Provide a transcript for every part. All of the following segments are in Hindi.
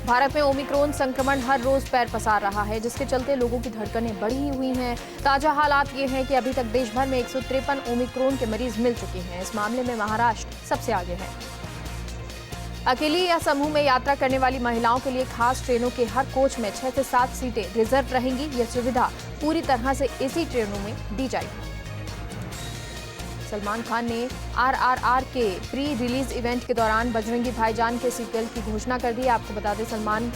भारत में ओमिक्रॉन संक्रमण हर रोज पैर पसार रहा है, जिसके चलते लोगों की धड़कनें बढ़ी हुई हैं। ताजा हालात ये हैं कि अभी तक देश भर में 153 ओमिक्रॉन के मरीज मिल चुके हैं। इस मामले में महाराष्ट्र सबसे आगे है। अकेली या समूह में यात्रा करने वाली महिलाओं के लिए खास ट्रेनों के हर कोच में 6 से 7 सीटें रिजर्व रहेंगी। यह सुविधा पूरी तरह से एसी ट्रेनों में दी जाएगी। सलमान खान ने आरआरआर के प्री रिलीज इवेंट के दौरान बजरंगी भाईजान के सीक्वल की घोषणा कर दी। आपको बता दें, सलमान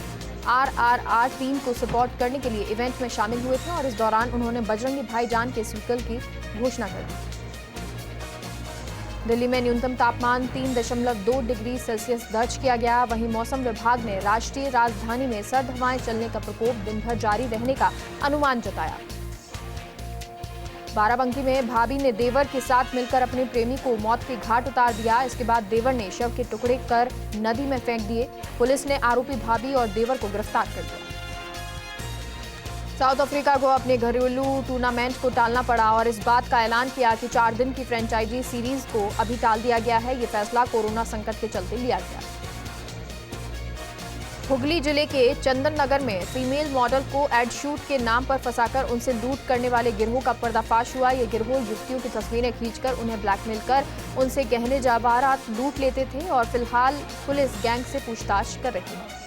आरआरआर टीम को सपोर्ट करने के लिए इवेंट में शामिल हुए थे और इस दौरान उन्होंने बजरंगी भाईजान के सीक्वल की घोषणा कर दी। दिल्ली में न्यूनतम तापमान 3.2 डिग्री सेल्सियस दर्ज किया गया। वहीं मौसम विभाग ने राष्ट्रीय राजधानी में सर्द हवाएं चलने का प्रकोप दिन भर जारी रहने का अनुमान जताया। बाराबंकी में भाभी ने देवर के साथ मिलकर अपने प्रेमी को मौत के घाट उतार दिया। इसके बाद देवर ने शव के टुकड़े कर नदी में फेंक दिए। पुलिस ने आरोपी भाभी और देवर को गिरफ्तार कर लिया। साउथ अफ्रीका को अपने घरेलू टूर्नामेंट को टालना पड़ा और इस बात का ऐलान किया कि 4 दिन की फ्रेंचाइजी सीरीज को अभी टाल दिया गया है। ये फैसला कोरोना संकट के चलते लिया गया। हुगली जिले के चंदन नगर में फीमेल मॉडल को एड शूट के नाम पर फंसाकर उनसे लूट करने वाले गिरोह का पर्दाफाश हुआ। ये गिरोह युवतियों की तस्वीरें खींचकर उन्हें ब्लैकमेल कर उनसे गहने जवाहरात लूट लेते थे और फिलहाल पुलिस गैंग से पूछताछ कर रही है।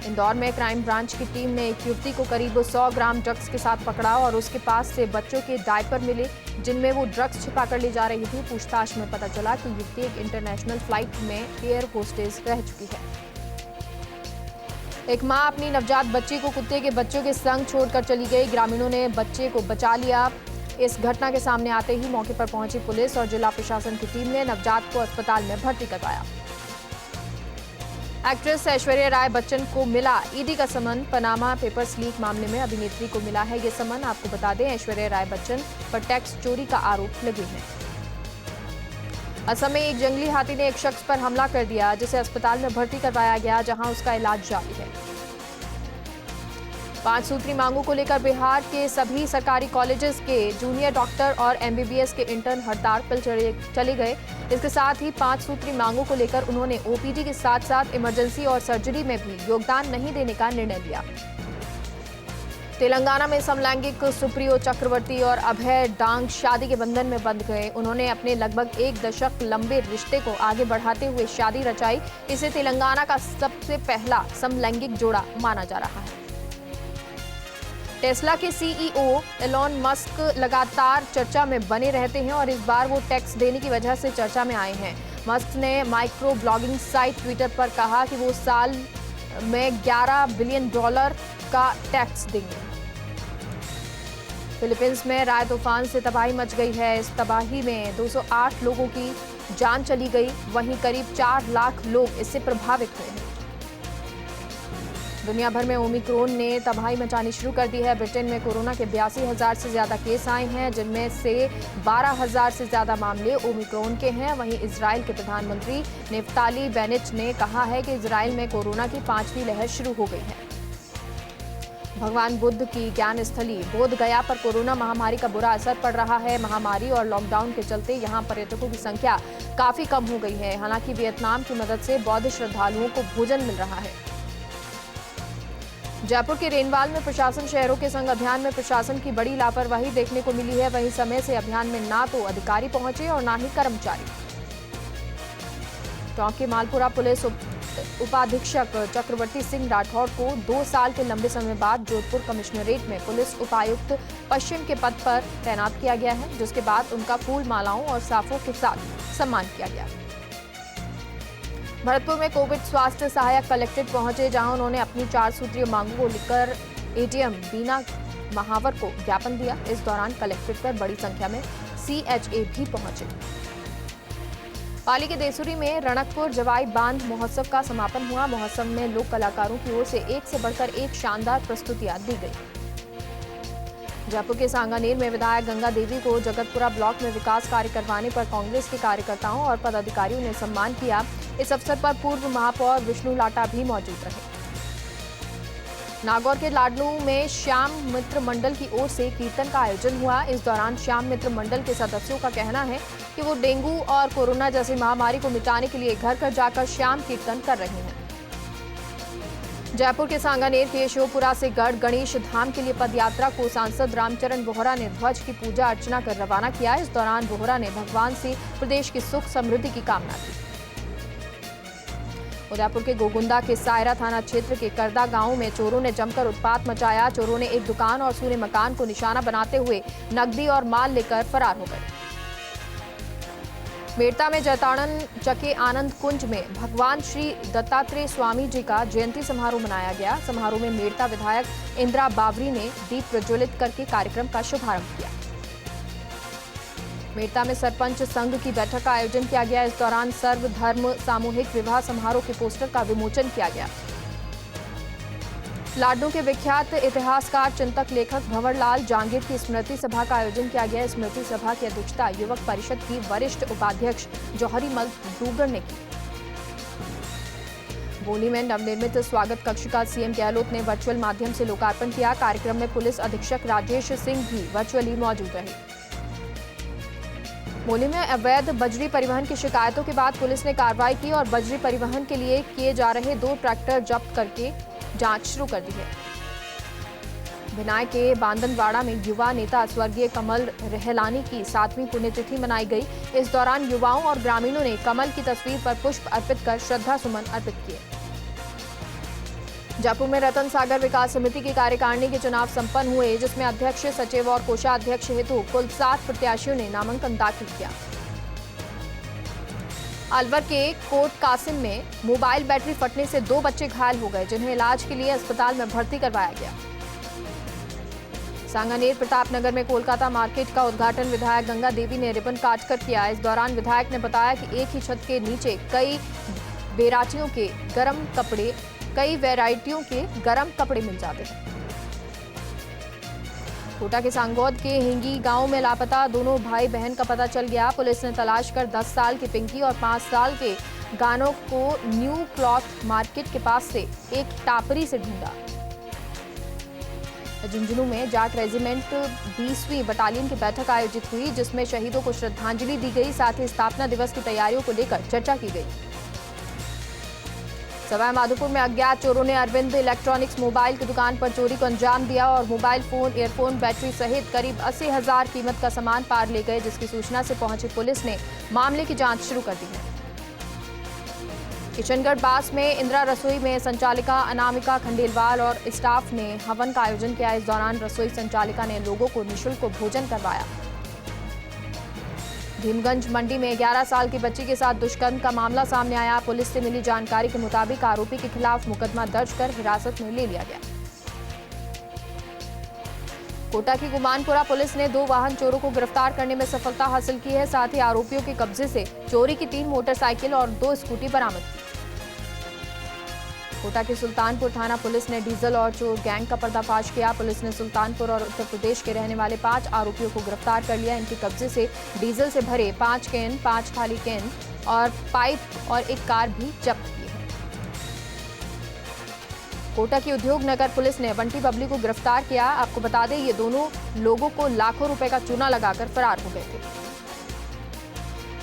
इंदौर में क्राइम ब्रांच की टीम ने एक युवती को करीब 100 ग्राम ड्रग्स के साथ पकड़ा और उसके पास से बच्चों के डायपर मिले, जिनमें वो ड्रग्स छिपाकर ले जा रही थी। पूछताछ में पता चला कि युवती एक इंटरनेशनल फ्लाइट में एयर होस्टेस रह चुकी है। एक मां अपनी नवजात बच्ची को कुत्ते के बच्चों के संग छोड़कर चली गई। ग्रामीणों ने बच्चे को बचा लिया। इस घटना के सामने आते ही मौके पर पहुंची पुलिस और जिला प्रशासन की टीम ने नवजात को अस्पताल में भर्ती करवाया। एक्ट्रेस ऐश्वर्या राय बच्चन को मिला ईडी का समन। पनामा पेपर्स लीक मामले में अभिनेत्री को मिला है ये समन। आपको बता दें, ऐश्वर्या राय बच्चन पर टैक्स चोरी का आरोप लगे हैं। असम में एक जंगली हाथी ने एक शख्स पर हमला कर दिया, जिसे अस्पताल में भर्ती करवाया गया, जहां उसका इलाज जारी है। 5 सूत्री मांगों को लेकर बिहार के सभी सरकारी कॉलेजेस के जूनियर डॉक्टर और एमबीबीएस के इंटर्न हड़ताल पर चले गए। इसके साथ ही 5 सूत्री मांगों को लेकर उन्होंने ओपीडी के साथ साथ इमरजेंसी और सर्जरी में भी योगदान नहीं देने का निर्णय लिया। तेलंगाना में समलैंगिक सुप्रियो चक्रवर्ती और अभय डांग शादी के बंधन में बंध गए। उन्होंने अपने लगभग 1 दशक लंबे रिश्ते को आगे बढ़ाते हुए शादी रचाई। इसे तेलंगाना का सबसे पहला समलैंगिक जोड़ा माना जा रहा है। टेस्ला के सीईओ एलोन मस्क लगातार चर्चा में बने रहते हैं और इस बार वो टैक्स देने की वजह से चर्चा में आए हैं। मस्क ने माइक्रो ब्लॉगिंग साइट ट्विटर पर कहा कि वो साल में $11 बिलियन का टैक्स देंगे। फिलीपींस में राय तूफान से तबाही मच गई है। इस तबाही में 208 लोगों की जान चली गई। वहीं करीब 4 लाख लोग इससे प्रभावित हुए हैं। दुनिया भर में ओमिक्रॉन ने तबाही मचानी शुरू कर दी है। ब्रिटेन में कोरोना के 82,000 से ज्यादा केस आए हैं, जिनमें से 12,000 से ज्यादा मामले ओमिक्रॉन के हैं। वहीं इजराइल के प्रधानमंत्री नेफ्ताली बेनेट ने कहा है कि इजराइल में कोरोना की 5वीं लहर शुरू हो गई है। भगवान बुद्ध की ज्ञान स्थली बोध गया पर कोरोना महामारी का बुरा असर पड़ रहा है। महामारी और लॉकडाउन के चलते यहां पर्यटकों की संख्या काफी कम हो गई है। हालांकि वियतनाम की मदद से बौद्ध श्रद्धालुओं को भोजन मिल रहा है। जयपुर के रेनवाल में प्रशासन शहरों के संग अभियान में प्रशासन की बड़ी लापरवाही देखने को मिली है। वहीं समय से अभियान में ना तो अधिकारी पहुंचे और ना ही कर्मचारी। टोंक के मालपुरा पुलिस उपाधीक्षक चक्रवर्ती सिंह राठौड़ को 2 साल के लंबे समय बाद जोधपुर कमिश्नरेट में पुलिस उपायुक्त पश्चिम के पद पर तैनात किया गया है, जिसके बाद उनका फूल मालाओं और साफों के साथ सम्मान किया गया। भरतपुर में कोविड स्वास्थ्य सहायक कलेक्ट्रेट पहुंचे, जहां उन्होंने अपनी 4 सूत्रीय मांगों को लेकर एडीएम बीना महावर को ज्ञापन दिया। इस दौरान कलेक्ट्रेट पर बड़ी संख्या में सीएचए भी पहुंचे। पाली के देसुरी में रणकपुर जवाई बांध महोत्सव का समापन हुआ। महोत्सव में लोक कलाकारों की ओर से एक से बढ़कर एक शानदार प्रस्तुतियां दी गई। जयपुर के सांगानेर में विधायक गंगा देवी को जगतपुरा ब्लॉक में विकास कार्य करवाने पर कांग्रेस के कार्यकर्ताओं और पदाधिकारियों ने सम्मान किया। इस अवसर पर पूर्व महापौर विष्णु लाटा भी मौजूद रहे। नागौर के लाडनू में श्याम मित्र मंडल की ओर से कीर्तन का आयोजन हुआ। इस दौरान श्याम मित्र मंडल के सदस्यों का कहना है कि वो डेंगू और कोरोना जैसी महामारी को मिटाने के लिए घर घर जाकर श्याम कीर्तन कर रहे हैं। जयपुर के सांगानेर के शिवपुरा से गढ़ गणेश धाम के लिए पदयात्रा को सांसद रामचरण बोहरा ने ध्वज की पूजा अर्चना कर रवाना किया। इस दौरान बोहरा ने भगवान से प्रदेश की सुख समृद्धि की कामना की। उदयपुर के गोगुंदा के सायरा थाना क्षेत्र के करदा गांव में चोरों ने जमकर उत्पात मचाया। चोरों ने एक दुकान और सूने मकान को निशाना बनाते हुए नकदी और माल लेकर फरार हो गए। मेड़ता में जैताड़न चके आनंद कुंज में भगवान श्री दत्तात्रेय स्वामी जी का जयंती समारोह मनाया गया। समारोह में मेड़ता विधायक इंदिरा बावरी ने दीप प्रज्वलित करके कार्यक्रम का शुभारंभ किया। मेड़ता में सरपंच संघ की बैठक का आयोजन किया गया। इस दौरान सर्वधर्म सामूहिक विवाह समारोह के पोस्टर का विमोचन किया गया। लाडनू के विख्यात इतिहासकार चिंतक लेखक भंवरलाल जांगीर की स्मृति सभा का आयोजन किया गया। स्मृति सभा की अध्यक्षता युवक परिषद की वरिष्ठ उपाध्यक्ष जौहरीमल डूगर ने की। बोली में नवनिर्मित स्वागत कक्ष का सीएम गहलोत ने वर्चुअल माध्यम से लोकार्पण किया। कार्यक्रम में पुलिस अधीक्षक राजेश सिंह भी वर्चुअली मौजूद रहे। बोली में अवैध बजरी परिवहन की शिकायतों के बाद पुलिस ने कार्रवाई की और बजरी परिवहन के लिए किए जा रहे 2 ट्रैक्टर जब्त करके जांच शुरू कर दी है। भिनाय के बांदनवाड़ा में युवा नेता स्वर्गीय कमल रहलानी की 7वीं पुण्यतिथि मनाई गई। इस दौरान युवाओं और ग्रामीणों ने कमल की तस्वीर पर पुष्प अर्पित कर श्रद्धा सुमन अर्पित किए। जयपुर में रतन सागर विकास समिति की कार्यकारिणी के चुनाव संपन्न हुए, जिसमें अध्यक्ष, सचिव और कोषाध्यक्ष हेतु कुल 7 प्रत्याशियों ने नामांकन दाखिल किया। अलवर के कोट कासिम में मोबाइल बैटरी फटने से 2 बच्चे घायल हो गए, जिन्हें इलाज के लिए अस्पताल में भर्ती करवाया गया। सांगानेर प्रतापनगर में कोलकाता मार्केट का उद्घाटन विधायक गंगा देवी ने रिबन काटकर किया। इस दौरान विधायक ने बताया कि एक ही छत के नीचे कई वैरायटियों के गरम कपड़े मिल जाते हैं। कोटा के सांगौद के हिंगी गांव में लापता दोनों भाई बहन का पता चल गया। पुलिस ने तलाश कर 10 साल की पिंकी और 5 साल के गानों को न्यू क्लॉथ मार्केट के पास से एक टापरी से ढूंढा। झुंझुनू में जाट रेजिमेंट 20वीं बटालियन की बैठक आयोजित हुई, जिसमें शहीदों को श्रद्धांजलि दी गई। साथ ही स्थापना दिवस की तैयारियों को लेकर चर्चा की गई। सवाई माधोपुर में अज्ञात चोरों ने अरविंद इलेक्ट्रॉनिक्स मोबाइल की दुकान पर चोरी को अंजाम दिया और मोबाइल फोन, ईयरफोन, बैटरी सहित करीब 80,000 कीमत का सामान पार ले गए, जिसकी सूचना से पहुंची पुलिस ने मामले की जांच शुरू कर दी है। किशनगढ़ बास में इंदिरा रसोई में संचालिका अनामिका खंडेलवाल और स्टाफ ने हवन का आयोजन किया। इस दौरान रसोई संचालिका ने लोगों को निःशुल्क भोजन करवाया। भीमगंज मंडी में 11 साल की बच्ची के साथ दुष्कर्म का मामला सामने आया। पुलिस से मिली जानकारी के मुताबिक आरोपी के खिलाफ मुकदमा दर्ज कर हिरासत में ले लिया गया। कोटा की गुमानपुरा पुलिस ने 2 वाहन चोरों को गिरफ्तार करने में सफलता हासिल की है। साथ ही आरोपियों के कब्जे से चोरी की 3 मोटरसाइकिल और 2 स्कूटी बरामद की। कोटा के सुल्तानपुर थाना पुलिस ने डीजल और चोर गैंग का पर्दाफाश किया। पुलिस ने सुल्तानपुर और उत्तर प्रदेश के रहने वाले 5 आरोपियों को गिरफ्तार कर लिया। इनके कब्जे से डीजल से भरे 5 कैन, 5 खाली कैन और पाइप और एक कार भी जब्त की है। कोटा की उद्योग नगर पुलिस ने बंटी बबली को गिरफ्तार किया। आपको बता दें, ये दोनों लोगों को लाखों रुपए का चूना लगाकर फरार हो गए थे।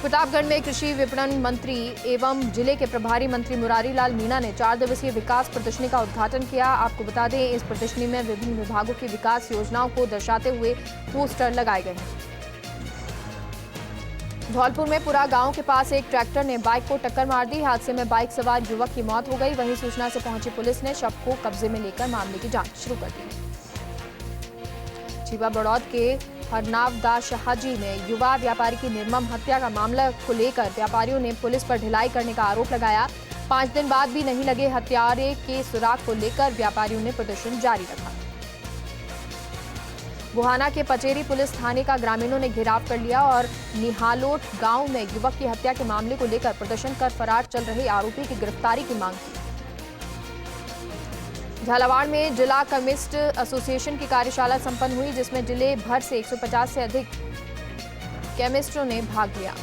प्रतापगढ़ में कृषि विपणन मंत्री एवं जिले के प्रभारी मंत्री मुरारी लाल मीणा ने 4 दिवसीय विकास प्रदर्शनी का उद्घाटन किया। आपको बता दें, इस प्रदर्शनी में विभिन्न विभागों की विकास योजनाओं को दर्शाते हुए पोस्टर लगाए गए हैं। धौलपुर में पुरा गांव के पास एक ट्रैक्टर ने बाइक को टक्कर मार दी। हादसे में बाइक सवार युवक की मौत हो गई। वहीं सूचना से पहुंची पुलिस ने शव को कब्जे में लेकर मामले की जांच शुरू कर दी है। छिबा बड़ौद के हरनावदा शाहजी में युवा व्यापारी की निर्मम हत्या का मामला को लेकर व्यापारियों ने पुलिस पर ढिलाई करने का आरोप लगाया। 5 दिन बाद भी नहीं लगे हत्यारे के सुराग को लेकर व्यापारियों ने प्रदर्शन जारी रखा। बुहाना के पचेरी पुलिस थाने का ग्रामीणों ने घेराव कर लिया और निहालोट गांव में युवक की हत्या के मामले को लेकर प्रदर्शन कर फरार चल रहे आरोपी की गिरफ्तारी की मांग की। झालावाड़ में जिला केमिस्ट एसोसिएशन की कार्यशाला संपन्न हुई, जिसमें जिले भर से 150 से अधिक केमिस्टों ने भाग लिया।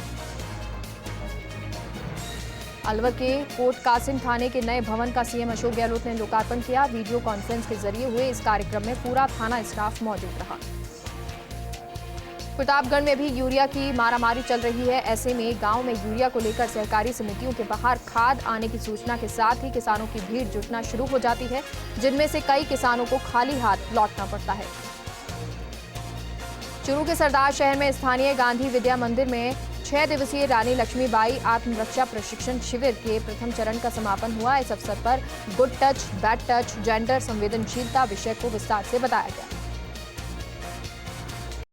अलवर के कोट कासिम थाने के नए भवन का सीएम अशोक गहलोत ने लोकार्पण किया। वीडियो कॉन्फ्रेंस के जरिए हुए इस कार्यक्रम में पूरा थाना स्टाफ मौजूद रहा। प्रतापगढ़ में भी यूरिया की मारामारी चल रही है। ऐसे में गांव में यूरिया को लेकर सहकारी समितियों के बाहर खाद आने की सूचना के साथ ही किसानों की भीड़ जुटना शुरू हो जाती है, जिनमें से कई किसानों को खाली हाथ लौटना पड़ता है। चूरू के सरदार शहर में स्थानीय गांधी विद्या मंदिर में 6 दिवसीय रानी लक्ष्मीबाई आत्मरक्षा प्रशिक्षण शिविर के प्रथम चरण का समापन हुआ। इस अवसर पर good touch, bad touch, gender संवेदनशीलता विषय को विस्तार से बताया गया।